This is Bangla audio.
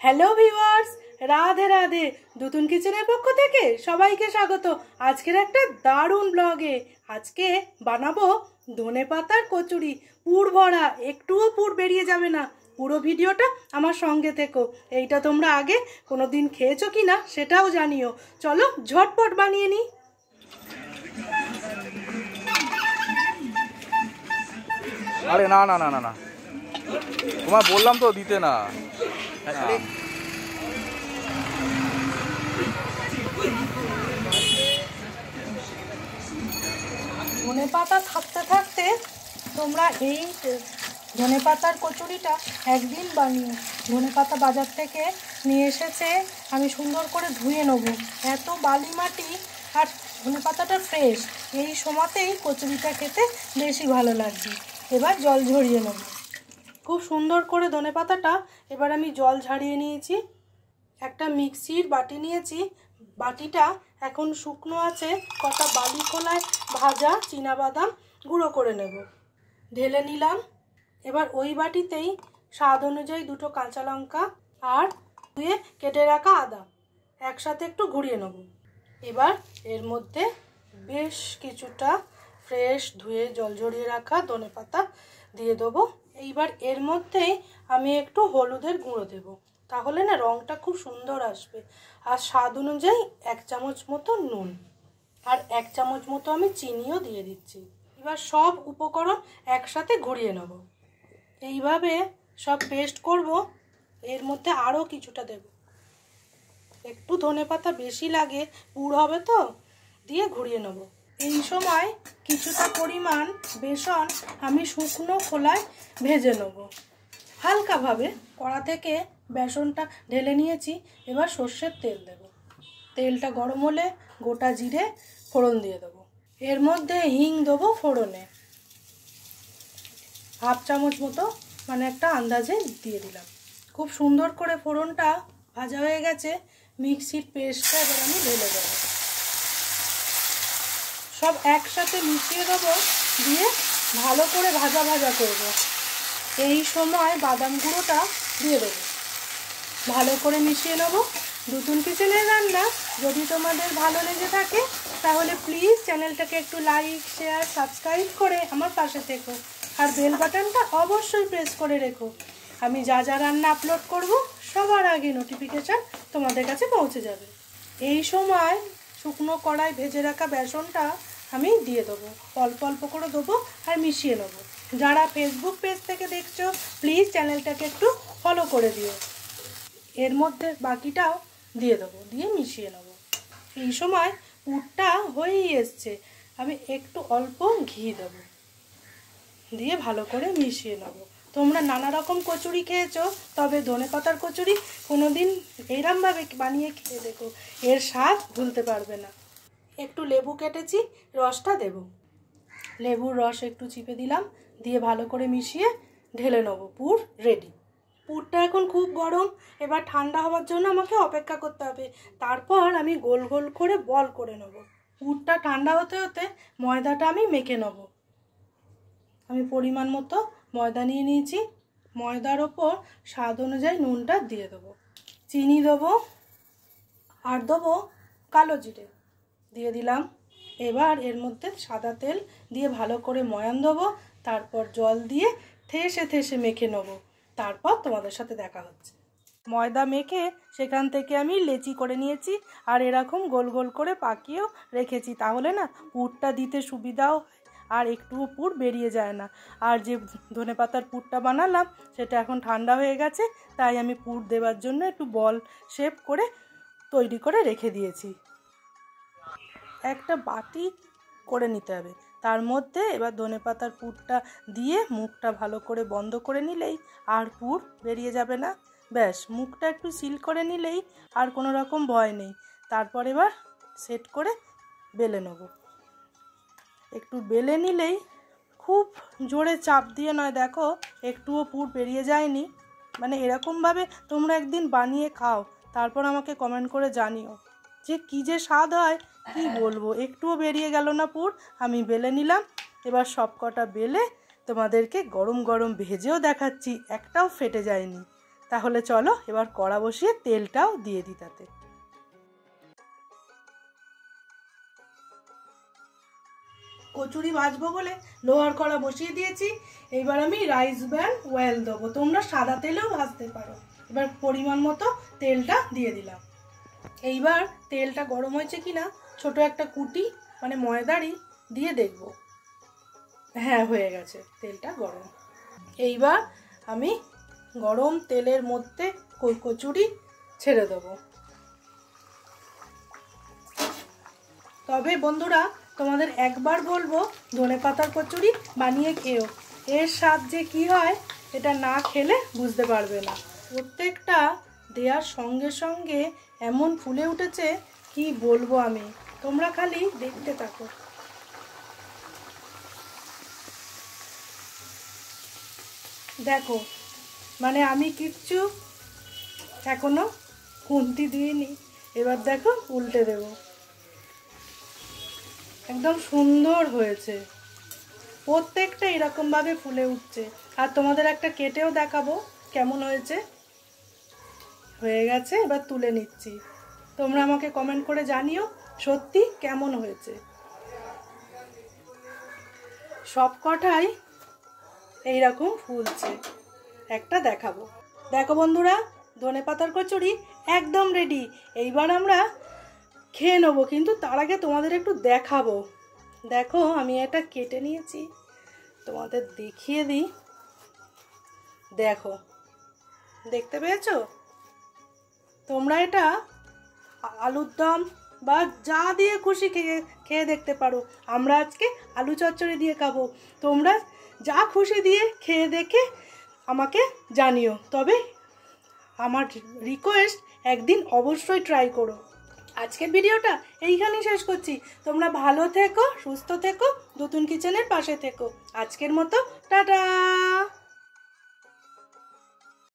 Hello viewers, Radhe Radhe. দুতুন কিচেনের পক্ষ থেকে সবাইকে স্বাগত আজকের একটা দারুণ ব্লগে। আজকে বানাবো ধনেপাতার কচুরি, পুর ভরা, একটুও পুর বেরিয়ে যাবে না। পুরো ভিডিওটা আমার সঙ্গে থেকো। এইটা তোমরা আগে কোনোদিন খেয়েছো কি না সেটাও জানিও। চলো ঝটপট বানিয়ে নিই। আরে না না না না না, তোমায় বললাম তো দিতে না। ধনেপাতা থাকতে থাকতে তোমরা এই ধনেপাতার কচুরিটা একদিন বানিয়ে। ধনেপাতা বাজার থেকে নিয়ে এসেছে, আমি সুন্দর করে ধুয়ে নেব। এত বালি মাটি আর ধনেপাতাটা ফ্রেশ, এই সময়তেই কচুরিটা খেতে বেশি ভালো লাগবে। এবার জল ঝরিয়ে নেব। খুব সুন্দর করে ধনেপাতাটা এবার আমি জল ঝরিয়ে নিয়েছি। একটা মিক্সির বাটি নিয়েছি, বাটিটা এখন শুকনো আছে। কটা বালি খোলায় ভাজা চীনাবাদাম গুঁড়ো করে নেব, ঢেলে নিলাম। এবার ওই বাটিতেই স্বাদ অনুযায়ী দুটো কাঁচা লঙ্কা আর ধুয়ে কেটে রাখা আদা একসাথে একটু ঘুরিয়ে নেব। এবার এর মধ্যে বেশ কিছুটা ফ্রেশ ধুয়ে জল ঝরিয়ে রাখা ধনেপাতা দিয়ে দেবো। এইবার এর মধ্যেই আমি একটু হলুদের গুঁড়ো দেবো, তাহলে না রঙটা খুব সুন্দর আসবে। আর স্বাদ অনুযায়ী 1 চামচ মতো নুন আর 1 চামচ মতো আমি চিনিও দিয়ে দিচ্ছি। এবার সব উপকরণ একসাথে ঘুরিয়ে নেব। এইভাবে সব পেস্ট করব। এর মধ্যে আরও কিছুটা দেব, একটু ধনেপাতা বেশি লাগে, পুর হবে তো, দিয়ে ঘুরিয়ে নেব। এই সময় কিছুটা পরিমাণ বেসন আমি শুকনো খোলায় ভেজে নেব হালকাভাবে। কড়া থেকে বেসনটা ঢেলে নিয়েছি। এবার সর্ষের তেল দেব। তেলটা গরম হলে গোটা জিরে ফোড়ন দিয়ে দেবো। এর মধ্যে হিং দেবো ফোড়নে, 1/2 চামচ মতো, মানে একটা আন্দাজে দিয়ে দিলাম। খুব সুন্দর করে ফোড়নটা ভাজা হয়ে গেছে। মিক্সির পেস্টটা এবার আমি ঢেলে দেবো, সব একসাথে মিশিয়ে দেবো, দিয়ে ভালো করে ভাজা ভাজা করব। এই সময় বাদাম গুঁড়োটা দিয়ে দেবো, ভালো করে মিশিয়ে নেব। দুতুন কিচেনের রান্না যদি তোমাদের ভালো লেগে থাকে তাহলে প্লিজ চ্যানেলটাকে একটু লাইক, শেয়ার, সাবস্ক্রাইব করে আমার পাশে থেকো। আর বেল বাটনটা অবশ্যই প্রেস করে রেখো। আমি যা যা রান্না আপলোড করব সবার আগে নোটিফিকেশান তোমাদের কাছে পৌঁছে যাবে। এই সময় শুকনো কড়াই ভেজে রাখা বেসনটা আমি দিয়ে দেবো, অল্প অল্প করে দেবো আর মিশিয়ে নেবো। যারা ফেসবুক পেজ থেকে দেখছো প্লিজ চ্যানেলটাকে একটু ফলো করে দিও। এর মধ্যে বাকিটাও দিয়ে দেবো, দিয়ে মিশিয়ে নেব। এই সময় পুরটা হয়েই এসছে, আমি একটু অল্প ঘি দেবো, দিয়ে ভালো করে মিশিয়ে নেব। তোমরা নানা রকম কচুরি খেয়েছো, তবে ধনেপাতার কচুরি কোনোদিন এইরকমভাবে বানিয়ে খেয়ে দেখো, এর স্বাদ ভুলতে পারবে না। একটু লেবু কেটেছি, রসটা দেব। লেবুর রস একটু চিপে দিলাম, দিয়ে ভালো করে মিশিয়ে ঢেলে নেব। পুর রেডি। পুরটা এখন খুব গরম, এবার ঠান্ডা হওয়ার জন্য আমাকে অপেক্ষা করতে হবে। তারপর আমি গোল গোল করে বল করে নেব। পুরটা ঠান্ডা হতে হতে ময়দাটা আমি মেখে নেব। আমি পরিমাণ মতো ময়দা নিয়ে নিয়েছি। ময়দার ওপর স্বাদ অনুযায়ী নুনটা দিয়ে দেবো, চিনি দেবো আর দেবো কালো জিরে দিয়ে দিলাম। এবার এর মধ্যে সাদা তেল দিয়ে ভালো করে ময়ান দেবো। তারপর জল দিয়ে ঠেসে ঠেসে মেখে নেবো। তারপর তোমাদের সাথে দেখা হচ্ছে। ময়দা মেখে সেখান থেকে আমি লেচি করে নিয়েছি আর এরকম গোল গোল করে পাকিয়েও রেখেছি, তাহলে না পুরটা দিতে সুবিধাও আর একটুও পুর বেরিয়ে যায় না। আর যে ধনেপাতার পুরটা বানালাম সেটা এখন ঠান্ডা হয়ে গেছে, তাই আমি পুর দেওয়ার জন্য একটু বল শেপ করে তৈরি করে রেখে দিয়েছি। একটা বাটি করে নিতে হবে, তার মধ্যে এবার ধনেপাতার পুরটা দিয়ে মুখটা ভালো করে বন্ধ করে নিলেই আর পুর বেরিয়ে যাবে না। ব্যাস, মুখটা একটু সিল করে নিলেই আর কোনো রকম ভয় নেই। তারপর এবার সেট করে বেলে নেব। একটু বেলে নিলেই, খুব জোরে চাপ দিয়ে নয়, দেখো একটুও পুর বেরিয়ে যায়নি। মানে এরকমভাবে তোমরা একদিন বানিয়ে খাও, তারপর আমাকে কমেন্ট করে জানিও যে কী যে স্বাদ হয়, কি বলবো। একটুও বেরিয়ে গেল না পুর। আমি বেলে নিলাম। এবার সব কটা বেলে তোমাদেরকে গরম গরম ভেজেও দেখাচ্ছি, একটাও ফেটে যায়নি। তাহলে চলো এবার কড়া বসিয়ে তেলটাও দিয়ে দিই তাতে। কচুরি ভাজবো বলে লোহার কড়া বসিয়ে দিয়েছি। এইবার আমি রাইস ব্র্যান অয়েল দেবো, তোমরা সাদা তেলেও ভাজতে পারো। এবার পরিমাণ মতো তেলটা দিয়ে দিলাম। এইবার তেলটা গরম হয়েছে কিনা ছোট একটা কুটি মানে ময়দারি দিয়ে দেখব। হ্যাঁ, হয়ে গেছে, তেলটা গরম। এইবার আমি গরম তেলের মধ্যে কচুরি ছেড়ে দেবো। তবে বন্ধুরা, তোমাদের একবার বলবো ধনেপাতার কচুরি বানিয়ে খেও, এর স্বাদ যে কি হয় এটা না খেলে বুঝতে পারবে না। প্রত্যেকটা দেওয়ার সঙ্গে সঙ্গে এমন ফুলে উঠেছে কি বলবো আমি, তোমরা খালি দেখতে থাকো। দেখো, মানে আমি কিচ্ছু এখনো খুন্তি দিইনি। এবার দেখো উল্টে দেব, একদম সুন্দর হয়েছে। প্রত্যেকটা এরকমভাবে ফুলে উঠছে। আর তোমাদের একটা কেটেও দেখাবো কেমন হয়েছে। হয়ে গেছে, এবার তুলে নিচ্ছি। তোমরা আমাকে কমেন্ট করে জানিও সত্যি কেমন হয়েছে। সব কটাই এইরকম ফুলছে, একটা দেখাবো। দেখো বন্ধুরা, ধনেপাতার কচুরি একদম রেডি। এইবার আমরা খেয়ে নেবো, কিন্তু তার আগে তোমাদের একটু দেখাবো। দেখো, আমি এটা কেটে নিয়েছি, তোমাদের দেখিয়ে দিই। দেখো, দেখতে পেয়েছো? তোমরা এটা আলুর দম বা যা দিয়ে খুশি খেয়ে দেখতে পারো। আমরা আজকে আলু চচ্চড়ি দিয়ে খাবো, তোমরা যা খুশি দিয়ে খেয়ে দেখে আমাকে জানিও। তবে আমার রিকোয়েস্ট, একদিন অবশ্যই ট্রাই করো। আজকের ভিডিওটা এইখানেই শেষ করছি। তোমরা ভালো থেকো, সুস্থ থেকো, নতুন কিচেনের পাশে থেকো। আজকের মতো টাটা।